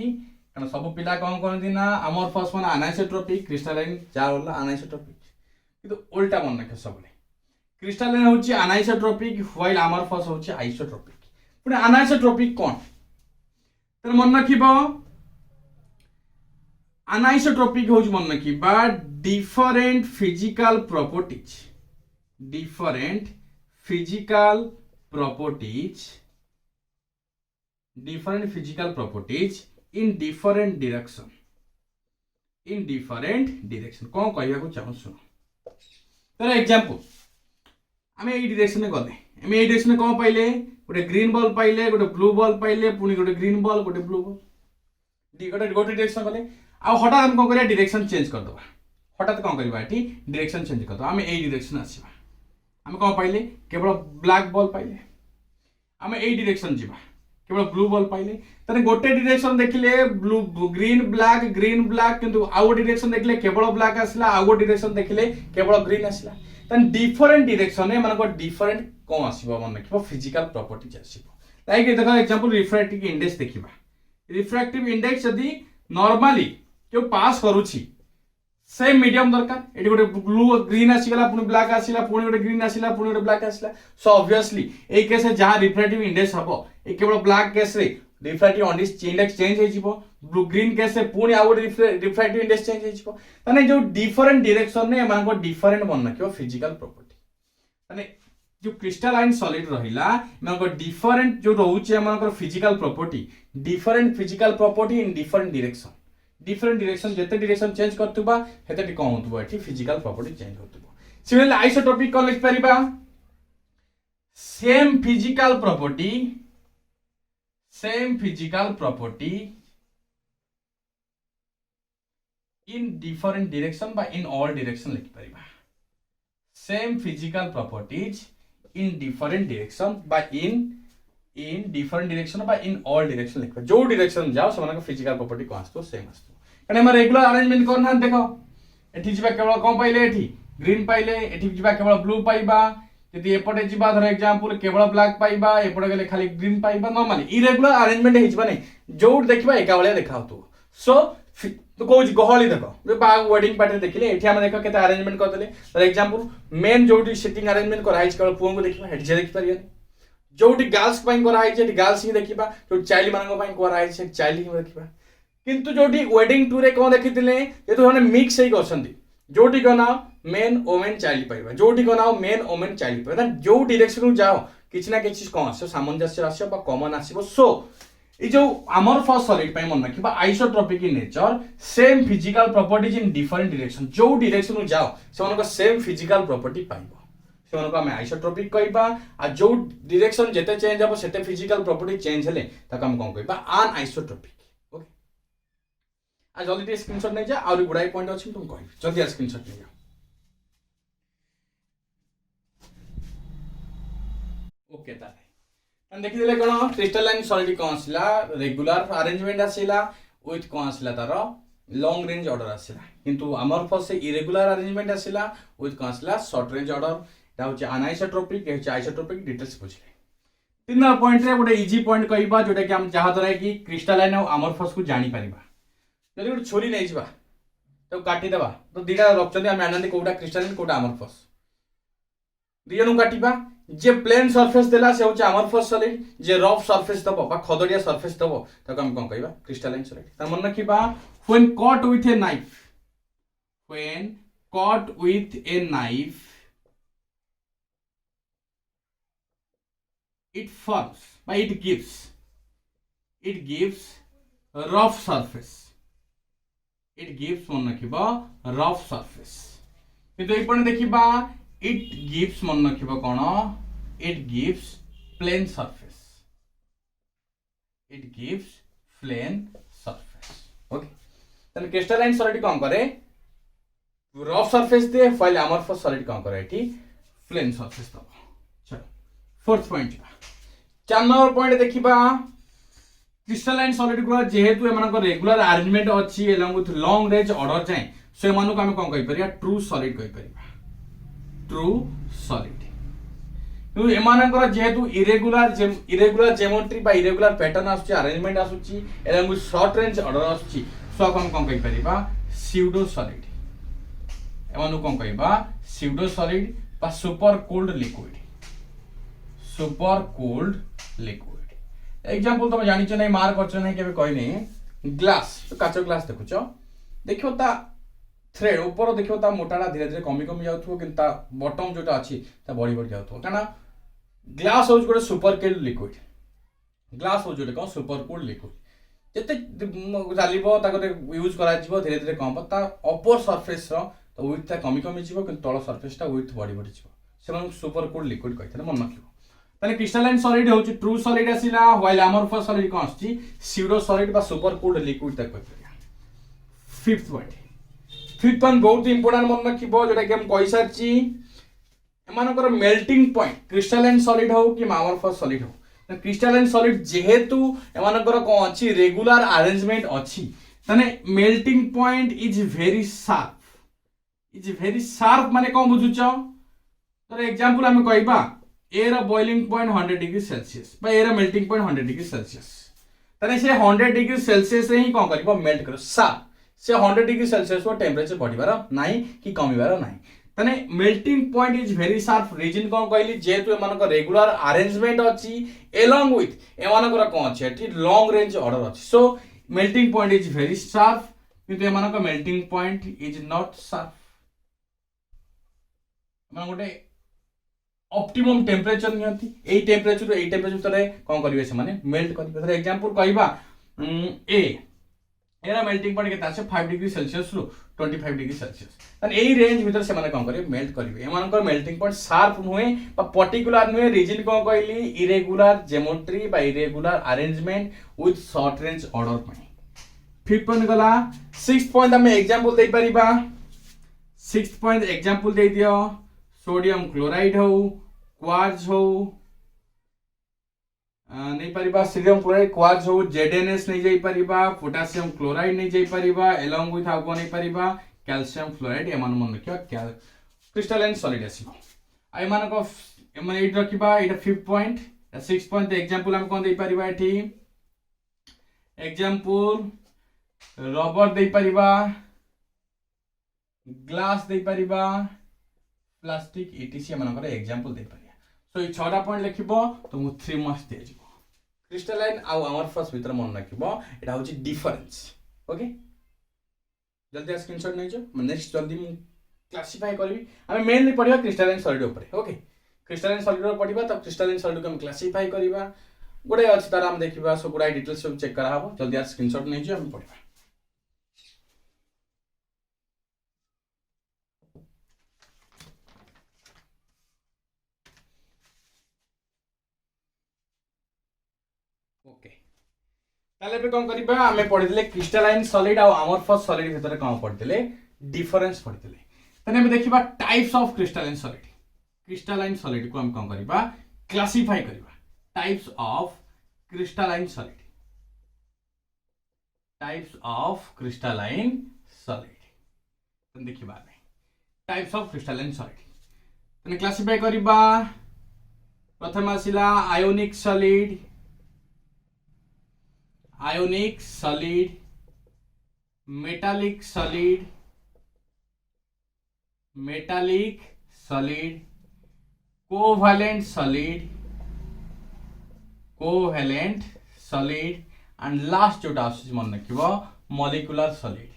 कारण सब पिला कौन कहती ना अमरफस मान अनाइसोट्रोपिक क्रिस्टलाइन चार होला अनाइसोट्रोपिक किंतु उल्टा मन रखे सब क्रिस्टलाइन होची अनाइसोट्रोपिक व्हाइल अमरफस होची आइसोट्रोपिक पुणे अनाइसोट्रोपिक कौन तर मन रखिबो अनाइसोट्रोपिक होची मन रखिबा different physical properties in different direction कौन कहया को चाहू सुनो तर एग्जांपल आमे ए डायरेक्शन में गले आमे ए डायरेक्शन में कौन पाइले गोटे ग्रीन बॉल पाइले गोटे ब्लू बॉल पाइले पुनी गोटे ग्रीन बॉल गोटे ब्लू बॉल गोटे डायरेक्शन गले आ हठात हम कौन करिया डायरेक्शन चेंज कर दबा हठात कौन करबा एठी डायरेक्शन चेंज कर दबा आमे ए डायरेक्शन आसीबा आमे कौन पाइले केवल ब्लैक बॉल पाइले आमे ए डायरेक्शन जीवा केवल ब्लू बॉल पाइले तने गोटे डायरेक्शन देखिले ब्लू ग्रीन ब्लैक किंतु आउ डायरेक्शन देखिले केवल ब्लैक आसला आउ डायरेक्शन देखिले केवल ग्रीन आसला तने डिफरेंट डायरेक्शन में मानको डिफरेंट कोन आसीबो मन देखिबो फिजिकल प्रॉपर्टीज आसीबो लाइक देखो एग्जांपल रिफ्रैक्टिव इंडेक्स देखिबा रिफ्रैक्टिव इंडेक्स यदि नॉर्मली जो पास करूची सेम मीडियम दरकार एटी गोटे ब्लू ग्रीन आसीगला पुणी ब्लैक आसीला पुणी गोटे ग्रीन आसीला पुणी गोटे ब्लैक आसीला सो ऑब्वियसली ए केस जहां रिफ्रैक्टिव इंडेक्स हबो ए केवल ब्लैक केस रे रिफ्रैक्टिव इंडेक्स चेंज हो जिवो ब्लू ग्रीन केस रे पुणी आ गोटे रिफ्रैक्टिव इंडेक्स चेंज हो जिवो तने जो डिफरेंट डायरेक्शन ने एमान को डिफरेंट बन नखियो फिजिकल प्रॉपर्टी तने जो क्रिस्टलाइन सॉलिड रहिला एमान को डिफरेंट जो रहउचे एमान को physical property different physical property in different direction जेते डायरेक्शन चेंज करतुबा हेते कम होतुबा एठी फिजिकल प्रॉपर्टी चेंज होतुबा सिमिलरली आइसोट्रोपिक को लिख परिबा same physical property in different direction बा इन ऑल डायरेक्शन लिख परिबा same physical properties in different direction बा इन डिफरेंट डायरेक्शन बा इन ऑल डायरेक्शन लिखबा जो डायरेक्शन जाओ समान फिजिकल प्रॉपर्टी को आस्तो सेम आस्तो कने हम रेगुलर अरेंजमेंट करना देखो एठी जिबा केवल कोन पाइले एठी ग्रीन पाइले एठी जिबा केवल ब्लू पाइबा यदि एपटे जिबा धर एग्जांपल केवल ब्लैक पाइबा एपटे गेले खाली ग्रीन पाइबा नॉर्मली इरेगुलर अरेंजमेंट हिजबा नै जो देखिबा एका वाले देखाउतो सो तो कोच गहली देखो बाग वेडिंग पार्टी देखिले एठी हम देखो केते अरेंजमेंट कर देले फॉर एग्जांपल मेन जोटी सिटिंग अरेंजमेंट कर हाइज केवल पुओ को देखिबा हेड जे देखि परियन जोटी गर्ल्स पाइन कर हाइज एठी गर्ल्स ही देखिबा जो चाइल्ड मानन पाइन कर हाइज चाइल्ड ही देखिबा किंतु जोटी वेडिंग टूर रे कोन देखितिले ये तो हने मिक्स हेई करसंती जोटी को नाउ मेन वुमेन चाइल्ड पाइबा जोटी को नाउ मेन वुमेन चाइल्ड पाइबा जो डायरेक्शन नु जाओ किछ ना किछ कोन आसे सामंजस्य आसे बा कॉमन आसीबो सो ये जो अमorphous सॉलिड पाई मन रखिबा isotropic in nature same physical properties in different direction जो डायरेक्शन नु जाओ से मन को सेम फिजिकल प्रॉपर्टी पाइबो से मन को हम आइसोट्रोपिक कहबा आ जो डायरेक्शन जेते चेंज हबो सेते फिजिकल प्रॉपर्टी चेंज हेले ताका हम कोन कहबा अन आइसोट्रोपिक ओके आ जल्दी स्क्रीनशॉट नै जा और गुडाई पॉइंट अछि तुम कहबी जल्दी स्क्रीनशॉट नै जा ओके तारे देखिले कौन क्रिस्टलाइन सॉलिड कौन आसला रेगुलर अरेंजमेंट आसला विथ कौन आसला तार लॉन्ग रेंज ऑर्डर आसला किंतु अमorphous से इरेगुलर अरेंजमेंट आसला विथ कौन आसला शॉर्ट रेंज ऑर्डर एटा होचे अनआइसोट्रोपिक होचे आइसोट्रोपिक डिटेल्स बुझले तीन नंबर पॉइंट रे गोटे इजी पॉइंट कहबा जोटा कि हम जहा द्वारा कि क्रिस्टलाइन और अमorphous को जानि परिबा जदि गोटे छुरी नै जिबा तो काटी देबा तो दीटा रखचंदी हम जानंदी कोटा क्रिस्टलाइन कोटा अमorphous दियनु काटिबा जे प्लेन सरफेस देला से होचे अमorphous सॉलिड जे रफ सरफेस दबो बा खदडिया सरफेस दबो ताको हम कोन कहबा क्रिस्टलाइन सॉलिड त मन रखिबा when cut with a knife it forms by it gives rough surface मन रखिबा rough surface किंतु एपण देखिबा it gives मन रखिबा कोन it gives plain surface okay तने क्रिस्टलाइन सॉलिड कौन करे रफ सरफेस दे फाइल अमorphous सॉलिड कौन करे एठी प्लेन सरफेस दबो चलो फोर्थ पॉइंट 4 नंबर पॉइंट देखिबा क्रिस्टलाइन सॉलिड गुला जेहेतु एमान को रेगुलर अरेंजमेंट अछि along with long range order जाय सो एमान को हम कोन कहि परिया ट्रू सॉलिड कहि परिबा ट्रू सॉलिड तो एमानकर जेहेतु इरेगुलर ज्योमेट्री बा इरेगुलर पैटर्न आसुची अरेंजमेंट आसुची along with short range order आसुची सो हम कोन कहि परिबा स्यूडो सॉलिड एमानु कोन कहिबा स्यूडो सॉलिड बा सुपर कोल्ड लिक्विड एग्जांपल तुम जानि छ नै मार्क करछ नै केबे कहि नै ग्लास तो काचो ग्लास देखुछ देखियो ता थ्रेड ऊपर देखियो ता मोटाडा धीरे धीरे कमी कमी जाउथो किंता बॉटम जोटा अछि ता बड़ी बड़ी जाउथो काना ग्लास होज गोटे super cold liquid super cold liquid जते जालिबो ताको यूज करा जिवो धीरे धीरे कम ता अपर सरफेस रो तो विथ ता कमी कमी जिवो कि तळ सरफेस ता विथ बड़ी बड़ी जिवो सेमान सुपर कोल्ड लिक्विड कहथले मन नखिबो ताने क्रिस्टलाइन सॉलिड होची ट्रू सॉलिड आसीला व्हाइल अमorphous सॉलिड कोन आछि स्यूडो सॉलिड बा सुपर कोल्ड लिक्विड तक कहथले फिफ्थ पॉइंट बहुत इंपोर्टेंट मन रखिबो जोटा कि हम कहि सारची एमानकर मेल्टिंग पॉइंट क्रिस्टलाइन सॉलिड हो कि अमorphous सॉलिड हो क्रिस्टलाइन सॉलिड जेहेतु एमानकर को अछि रेगुलर अरेंजमेंट अछि तने melting point is very sharp माने कोन बुझुचो तर एग्जांपल हम कहबा ए रा बॉइलिंग पॉइंट 100 डिग्री सेल्सियस बा ए रा मेल्टिंग पॉइंट 100 डिग्री सेल्सियस तने से 100 डिग्री सेल्सियस रे ही कोन करबो मेल्ट करो शार्प से 100 डिग्री सेल्सियस को टेम्परेचर बढ़िबार नाही कि कमिबार नाही तने melting point is very sharp reason कोन कहली जेतु एमानक रेगुलर अरेंजमेंट अछि एलोंग विथ एमानकर कोन अछि एठी लॉन्ग रेंज ऑर्डर अछि so melting point is very sharp किंतु एमानक melting point is not sharp एमान गोटे ऑप्टिमम टेम्परेचर नियंती एई टेम्परेचर तरे कोन करिवे से माने मेल्ट करिवे फॉर एग्जांपल कहबा ए एरा मेल्टिंग पॉइंट केता আছে 5 डिग्री सेल्सियस रु 25 डिग्री सेल्सियस तन एई रेंज भीतर से माने कोन करिवे मेल्ट करिवे एमानकर मेल्टिंग पॉइंट शार्प नुहे बा पर्टिकुलर नुहे रीजन कोन कहली इरेगुलर ज्योमेट्री बा irregular arrangement with short range order पई फिफ्थ पॉइंट गला सिक्स्थ पॉइंट हमें एग्जांपल दे परिबा सिक्स्थ पॉइंट एग्जांपल दे दियो सोडियम क्लोराइड हो क्वार्ट्ज हो नहीं परिबा सोडियम क्लोराइड क्वार्ट्ज हो जेडएनएस नहीं जाई परिबा पोटेशियम क्लोराइड नहीं जाई परिबा एलोंग विथ आगो नहीं परिबा कैल्शियम फ्लोराइड एमान मन रखिबा क्रिस्टलाइन सॉलिड आसीबो आ एमान को एमान एट रखिबा एटा fifth point sixth point example हम कोन दे परिबा एठी एग्जांपल रबर दे परिबा ग्लास दे परिबा प्लास्टिक इटीसी एमानकर एग्जांपल दे परिया सो ई 6टा पॉइंट लिखिबो तो मु 3 मार्क्स दे जिवो क्रिस्टलाइन आ अमरफस भीतर मन रखिबो एटा होची डिफरेंस ओके जल्दी स्क्रीनशॉट नै जो नेक्स्ट जल्दी मु क्लासिफाई करबी हमें मेनली पढिबा क्रिस्टलाइन सॉलिड ऊपर ओके क्रिस्टलाइन सॉलिड ऊपर पढिबा तब क्रिस्टलाइन सॉलिड को हम क्लासिफाई करबा गोडे अछि तार हम देखिबा सो गुडा डिटेल्स सब चेक करा हबो जल्दी स्क्रीनशॉट नै जो हम पढिबा ओके ताले पे कोन करबा हमें पढिले क्रिस्टलाइन सॉलिड और अमरफस सॉलिड भीतर कोन पढिले डिफरेंस पढिले तने हम देखिबा टाइप्स ऑफ क्रिस्टलाइन सॉलिड को हम कोन करबा क्लासिफाई करबा टाइप्स ऑफ क्रिस्टलाइन सॉलिड तने देखिबा टाइप्स ऑफ क्रिस्टलाइन सॉलिड तने क्लासिफाई करबा प्रथम आसिला ionic solid metallic solid covalent solid and last जोटा आसी मन रखिबो molecular solid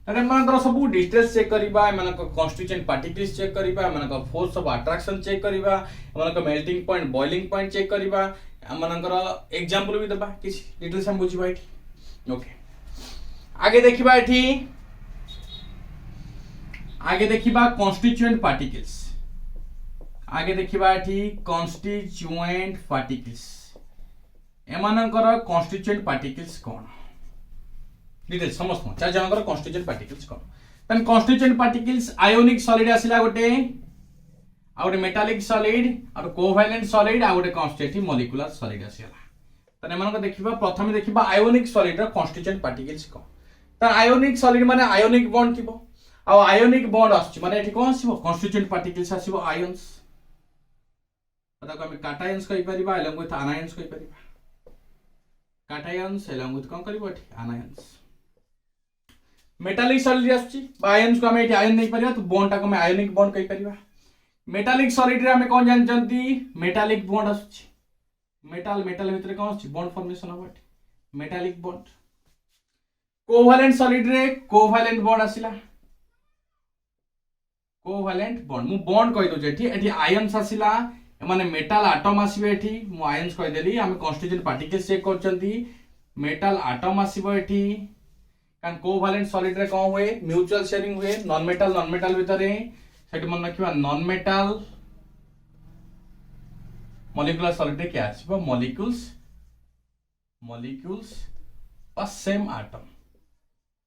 तने मानकर सब डिटेल्स चेक करबा मानक कॉन्स्टिट्यूएंट पार्टिकल्स चेक करबा मानक फोर्स ऑफ अट्रैक्शन चेक करबा मानक melting point boiling point check करबा मानकर एग्जांपल भी दबा किछ डिटेल्स हम बुझिबा एठी ओके आगे देखिबा कॉन्स्टिट्यूएंट पार्टिकल्स एमानकर कॉन्स्टिट्यूएंट पार्टिकल्स कोन डिटेल्स समस्त चार जनकर कॉन्स्टिट्यूएंट पार्टिकल्स कोन तन कॉन्स्टिट्यूएंट पार्टिकल्स आयोनिक सॉलिड आसिला गोटे आ गोटे मेटालिक सॉलिड आ कोवैलेंट सॉलिड आ गोटे कॉन्स्टिट्यूएंट मॉलिक्यूलर सॉलिड आसिला तने मानको देखिबा प्रथमे देखिबा आयोनिक सॉलिड रो कॉन्स्टिट्यूएंट पार्टिकल्स कोन त आयोनिक सॉलिड माने आयोनिक बॉन्ड थिबो आ आयोनिक बॉन्ड आछि माने एठी कोन आसीबो कॉन्स्टिट्यूएंट पार्टिकल्स आसीबो आयन्स पता को हम कैटायन्स कहि परिबा एलोंग विथ आनायन्स कहि परिबा कैटायन्स एलोंग विथ कोन करिबो एठी आनायन्स मेटालिक सॉलिड आछि आयन्स को हम एठी आयन नै परिबा तो बॉन्ड टा को हम आयोनिक बॉन्ड कहि परिबा मेटालिक सॉलिड रे हम कोन जानचंती मेटालिक बॉन्ड आछि मेटल भीतर कोन आछि बॉन्ड फॉर्मेशन हबो एठी मेटालिक बॉन्ड कोवैलेंट सॉलिड रे कोवैलेंट बॉन्ड आसिला कोवैलेंट बॉन्ड मु बॉन्ड कहि दो जेठी एठी आयन्स आसिला माने मेटल एटम आसीबे एठी मु आयन्स कहि देली हम कॉन्स्टिट्यूएंट पार्टिकल्स चेक करचंती मेटल एटम आसीबो एठी कान कोवैलेंट सॉलिड रे कोन होए म्यूचुअल शेयरिंग हुए नॉन मेटल भीतर सेठी मन रखिबा नॉन मेटल मॉलिक्यूलर सॉलिड रे क्या आसीबो मॉलिक्यूल्स पर सेम एटम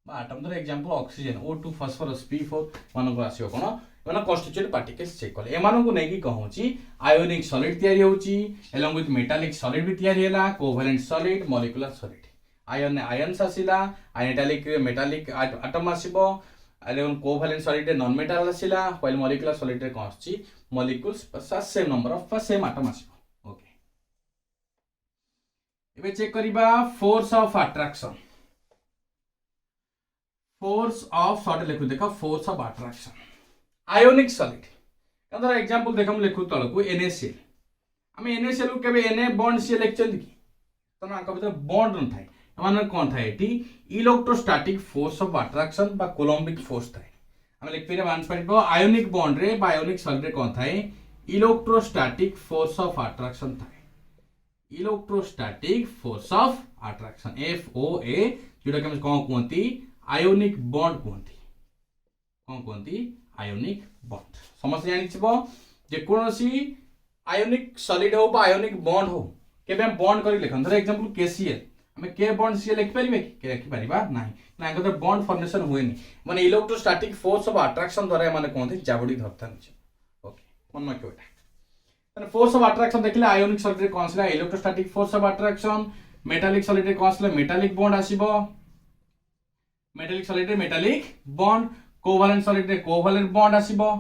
एटम दर example oxygen O2 phosphorus P4 मानको आसीबो कोन माने कॉन्स्टिट्यूएंट पार्टिकल्स चेक करले एमानको नै कि कहूची आयोनिक सॉलिड तयारी होची एलोंग विथ मेटालिक सॉलिड भी तयारी हैला covalent solid molecular solid ion ions आसिला मेटालिक एटम आसीबो एलोंग कोवैलेंट सॉलिड रे नॉन मेटल आसिला व्हाइल मॉलिक्यूलर सॉलिड रे कोन आछि मॉलिक्यूल्स पर same number of same atom आसीबो ओके एबे चेक करिबा force of attraction, force of sort लिखु देखो force of attraction ionic solid कंदर एग्जांपल देखो हम लिखु तळकु NaCl हम NaCl को केबे Na बॉन्ड Cl लिखचंदी की तो ना का भीतर बॉन्ड न थाए एमान कोन थाए eighty electrostatic force of attraction बा कोलम्बिक फोर्स थाए हम लिख पिरे 1.5 आयोनिक बॉन्ड रे बा आयोनिक सॉलिड रे कोन थाए इलेक्ट्रोस्टैटिक फोर्स ऑफ अट्रैक्शन थाए electrostatic force of attraction FOA जोटा के हम कोन कोंती आयोनिक बॉन्ड कहती कौन कहती आयोनिक बॉन्ड समस्त जानिछबो जे कोनोसी आयोनिक सॉलिड हो बा आयोनिक बॉन्ड हो केबे हम बॉन्ड करी लेखन धर एग्जांपल KCl हमें के बॉन्ड Cl लिख परिबे के लिखि परिबा नाही ना एकर बॉन्ड फॉर्मेशन होएनी माने इलेक्ट्रोस्टैटिक फोर्स ऑफ अट्रैक्शन द्वारा माने कहते जाबडी धरतन ओके मन में केटा तने फोर्स ऑफ अट्रैक्शन देखले आयोनिक सॉलिड रे कोनसला electrostatic force of attraction metallic solid रे कोनसला मेटालिक बॉन्ड आसीबो मेटालिक सॉलिड रे मेटालिक बॉन्ड कोवैलेंट सॉलिड रे कोवैलेंट बॉन्ड आसीबो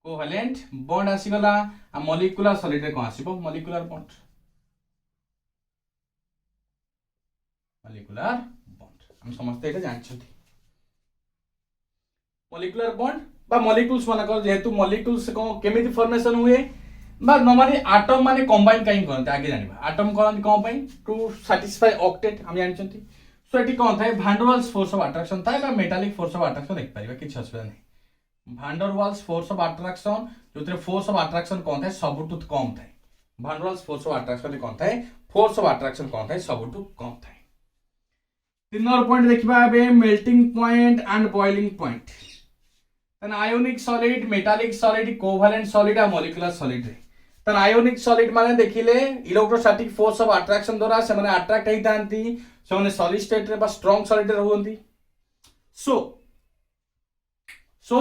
कोवैलेंट बॉन्ड आसीगला आ मॉलिक्यूलर सॉलिड रे कोन आसीबो मॉलिक्यूलर बॉन्ड हम समझते एटा जानछथि मॉलिक्यूलर बॉन्ड बा मॉलिक्यूल्स माने कर जेहेतु मॉलिक्यूल्स को केमिति फॉर्मेशन हुए बा नॉर्मली एटम माने कंबाइन काई करते आगे जानिबा एटम करन कोन पई टू सैटिस्फाई ऑक्टेट हम जानछथि सो एटी कोन थाए van der Waals force of attraction थाए बा मेटालिक फोर्स ऑफ अट्रैक्शन देख परिबा किछ असुविधा नहीं van der Waals force of attraction जोतरे फोर्स ऑफ अट्रैक्शन कोन थाए सबटु कम थाए van der Waals force of attraction कोन थाए फोर्स ऑफ अट्रैक्शन कोन थाए सबटु कम थाए तीन नंबर पॉइंट देखिबा बे melting point and boiling point तन ionic solid metallic solid covalent solid आ मॉलिक्यूलर सॉलिड रे तन आयोनिक सॉलिड माने देखिले इलेक्ट्रोस्टैटिक फोर्स ऑफ अट्रैक्शन द्वारा से माने अट्रैक्ट हेई तांती से माने सॉलिड स्टेट रे बा स्ट्रांग सॉलिड रे रहउंती सो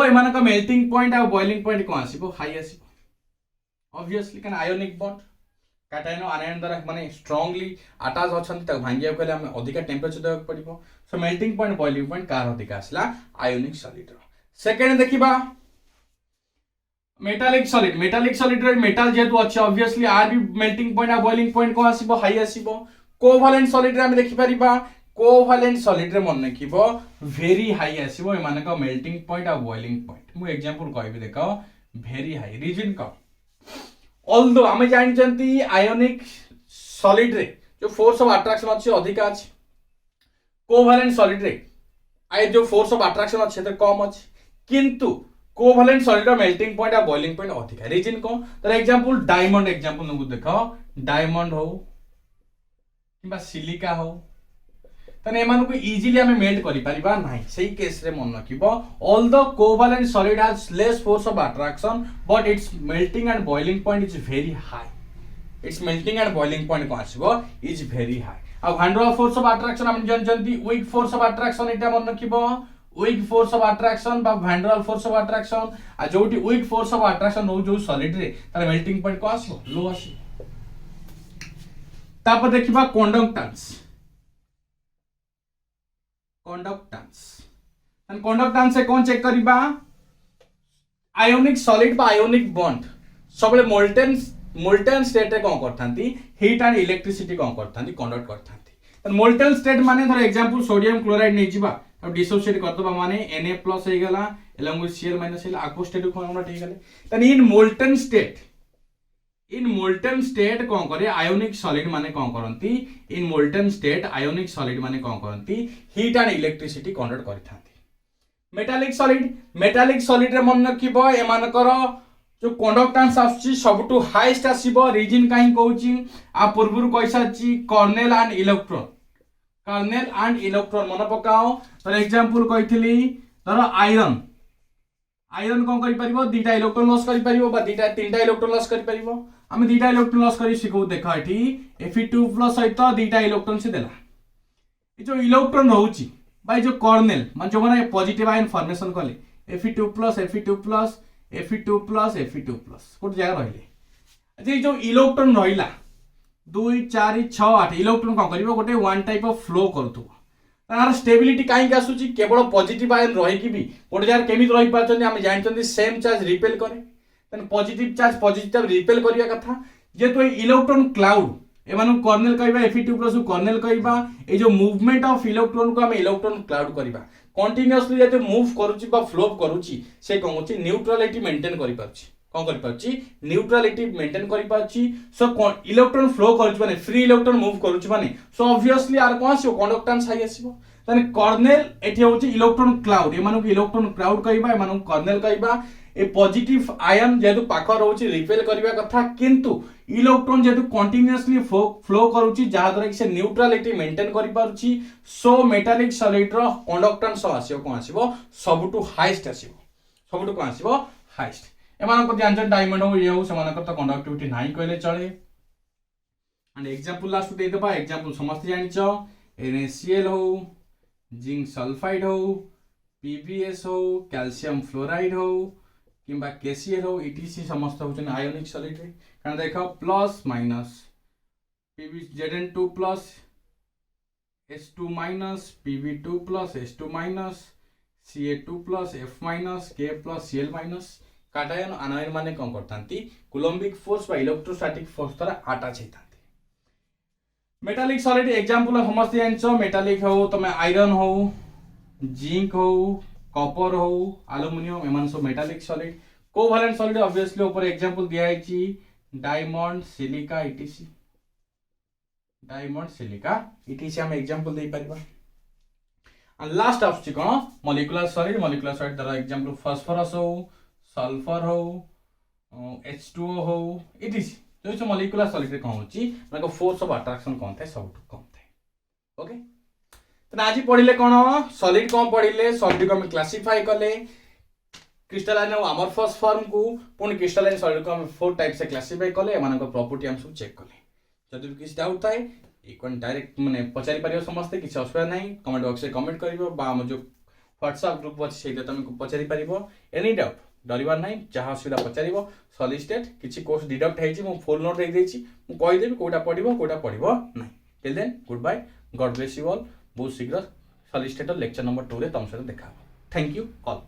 ए माने का मेल्टिंग पॉइंट आ बॉइलिंग पॉइंट कोन आसीबो हाई आसीबो ऑब्वियसली कैन आयोनिक बॉन्ड कैटायन आयन द्वारा माने स्ट्रांगली अटैच अछंती त भांगिया कहले हम अधिक टेंपरेचर देबा पड़िबो so melting point boiling point कार अधिक आसला आयोनिक सॉलिड रो सेकंड देखिबा मेटालिक सॉलिड रे मेटल जेतु अछि ऑब्वियसली आर भी मेल्टिंग पॉइंट आ बॉइलिंग पॉइंट को आसीबो हाई आसीबो कोवैलेंट सॉलिड रे हम देखि परिबा कोवैलेंट सॉलिड रे मन किबो वेरी हाई आसीबो ए माने का मेल्टिंग पॉइंट आ बॉइलिंग पॉइंट मु एग्जांपल कहबी देखो वेरी हाई रीजन का ऑल्दो हमें जानचंती आयोनिक सॉलिड रे जो फोर्स ऑफ अट्रैक्शन अछि अधिक अछि कोवैलेंट सॉलिड रे आय जो फोर्स ऑफ अट्रैक्शन अछि त कम अछि किंतु कोवैलेंट सॉलिड मेल्टिंग पॉइंट आ बॉइलिंग पॉइंट अधिक है रीजन को तर एग्जांपल डायमंड एग्जांपल नगु देखो डायमंड हो किबा सिलिका हो तने एमान को इजीली हमें मेल्ट करि परिबा नाही सही केस रे मन रखिबो although covalent solid has less force of attraction but its melting and boiling point is very high its melting and boiling point को आसीबो इज वेरी हाई आ van der Waals force of attraction हम जानचंती weak force of attraction एटा मन रखिबो weak force of attraction बा van der Waals force of attraction आ जोटी वीक फोर्स ऑफ अट्रैक्शन हो जो सॉलिड रे तार मेल्टिंग पॉइंट को आसबो लो आसी तापर देखिबा कंडक्टेंस एंड कंडक्टेंस से कौन चेक करिबा आयोनिक सॉलिड बा आयोनिक बॉन्ड सबले मोल्टेन स्टेट रे कोन करथांती हीट एंड इलेक्ट्रिसिटी कोन करथांती कंडक्ट करथांती मोल्टेन स्टेट माने धर एग्जांपल सोडियम क्लोराइड नै जिबा अब डिसोसिएट करतबा माने Na+ हे गेला along with Cl- हेला aqueous स्टेट को हमरा ठीक गेले तन इन मोल्टेन स्टेट कोन करे आयोनिक सॉलिड माने कोन करंती in molten state ionic solid माने कोन करंती हीट एंड इलेक्ट्रिसिटी कंडक्ट करथांती मेटालिक सॉलिड रे मन रखिबो ए मानकर जो कंडक्टेंस आछि सबटु हाईएस्ट आसीबो रीजन काई कहूची आ पूर्वरु कैसाची कर्नेल एंड इलेक्ट्रॉन मन पकाओ तर एग्जांपल कहितली तर आयरन कोन करि परिबो दुटा इलेक्ट्रॉन लॉस करि परिबो बा दुटा तीनटा इलेक्ट्रॉन लॉस करि परिबो हम दुटा इलेक्ट्रॉन लॉस करि सिखौ देखा एठी Fe2+ सहित दुटा इलेक्ट्रॉन से देला ए जो इलेक्ट्रॉन रहउची बाय जो कर्नेल मान जो माने पॉजिटिव आयन फॉर्मेशन कले Fe2+ कोट जगह रहले अच्छा जो इलेक्ट्रॉन रहिला 2 4 6 8 इलेक्ट्रॉन कोन करिवो गोटे वन टाइप ऑफ फ्लो करथु तार स्टेबिलिटी काई आसुची केवल पॉजिटिव आयन रही कि भी गोटे जगह केमित रही पाचन हम जानचंदी सेम चार्ज रिपेल करे तन पॉजिटिव चार्ज पॉजिटिव रिपेल करिया कथा जे तो इलेक्ट्रॉन क्लाउड एमानु कर्नेल कहबा Fe2+ को कर्नेल कहबा ए जो मूवमेंट ऑफ इलेक्ट्रॉन को हम इलेक्ट्रॉन क्लाउड करबा कंटीन्यूअसली जते मूव करूची बा फ्लो करूची से कोन होची न्यूट्रलिटी मेंटेन करि पारची कोन करि पारची न्यूट्रलिटी मेंटेन करि पारची सो इलेक्ट्रॉन फ्लो करूची माने फ्री इलेक्ट्रॉन मूव करूची माने सो ऑब्वियसली आर कोन आसीबो कंडक्टेंस हाई आसीबो ताने कर्नेल एठी होची इलेक्ट्रॉन क्लाउड एमानु को इलेक्ट्रॉन क्लाउड कहबा एमानु कर्नेल कहबा ए पॉजिटिव आयन जेतु पाख रहउची रिपेल करबा कथा किंतु इलेक्ट्रॉन जेतु कंटीन्यूअसली फ्लो करूची जहा द्वारा कि से न्यूट्रलिटी मेंटेन करि पारुची सो मेटालिक सॉलिड रो कंडक्टेंस आसीबो कोन आसीबो सबटु हाईएस्ट आसीबो सबटु कोन आसीबो हाईएस्ट एमान को जानछन डायमंड हो ये हो समान तो कंडक्टिविटी नाही कहले चले एंड एग्जांपल लास्ट दे देबा एग्जांपल समस्त जानिछो NaCl हो जिंक सल्फाइड हो PbS हो कैल्शियम फ्लोराइड हो किंबा KCl हो etc समस्त होचन आयोनिक सॉलिड रे कारण देखो plus minus Zn2 plus H2 minus Pb2 plus H2 minus Ca2 plus F minus K plus Cl minus cation anion माने कोन करतांती कूलम्बिक फोर्स बा इलेक्ट्रोस्टैटिक फोर्स द्वारा अटैच हेतांती मेटालिक सॉलिड एग्जांपल समस्त जानछो मेटालिक हो तमे आयरन हो जिंक हो कॉपर हो एल्युमिनियम एमान सब metallic solid covalent solid obviously ऊपर एग्जांपल दिया है diamond silica etc diamond silica etc हम एग्जांपल दे परिबा एंड लास्ट आछि कोन मॉलिक्यूलर सॉलिड द्वारा एग्जांपल फास्फोरस हो सल्फर हो H2O हो etc जो मॉलिक्यूलर सॉलिड रे कोन होची माने फोर्स ऑफ अट्रैक्शन कोन थाए सब कम थाए ओके तो आज पढ़िले कोन सॉलिड कोन पढ़िले सॉलिड को हम क्लासिफाई करले क्रिस्टलाइन और अमरफस फॉर्म को पुणी क्रिस्टलाइन सॉलिड को हम 4 टाइप से क्लासिफाई करले एमान को प्रॉपर्टी हम सब चेक करले जदि किछ डाउट थाए इकोन डायरेक्ट माने पचारि परियो समस्त किछ असुविधा नाही कमेंट बॉक्स रे कमेंट करिवो बा हम जो व्हाट्सएप ग्रुप अछि सेटा तुमको पचारि परिबो एनी डाउट डरिबार नाही जहाँ असुविधा पचारिबो सॉलिड स्टेट किछि कोर्स डिडक्ट हेछि मु फुल नोट दे देछि मु कहि देबी कोटा पढिबो नाही till then good bye God bless you all बहुत शीघ्र सॉलिड स्टेट लेक्चर नंबर 2 रे तुम सहित देखा थैंक यू ऑल।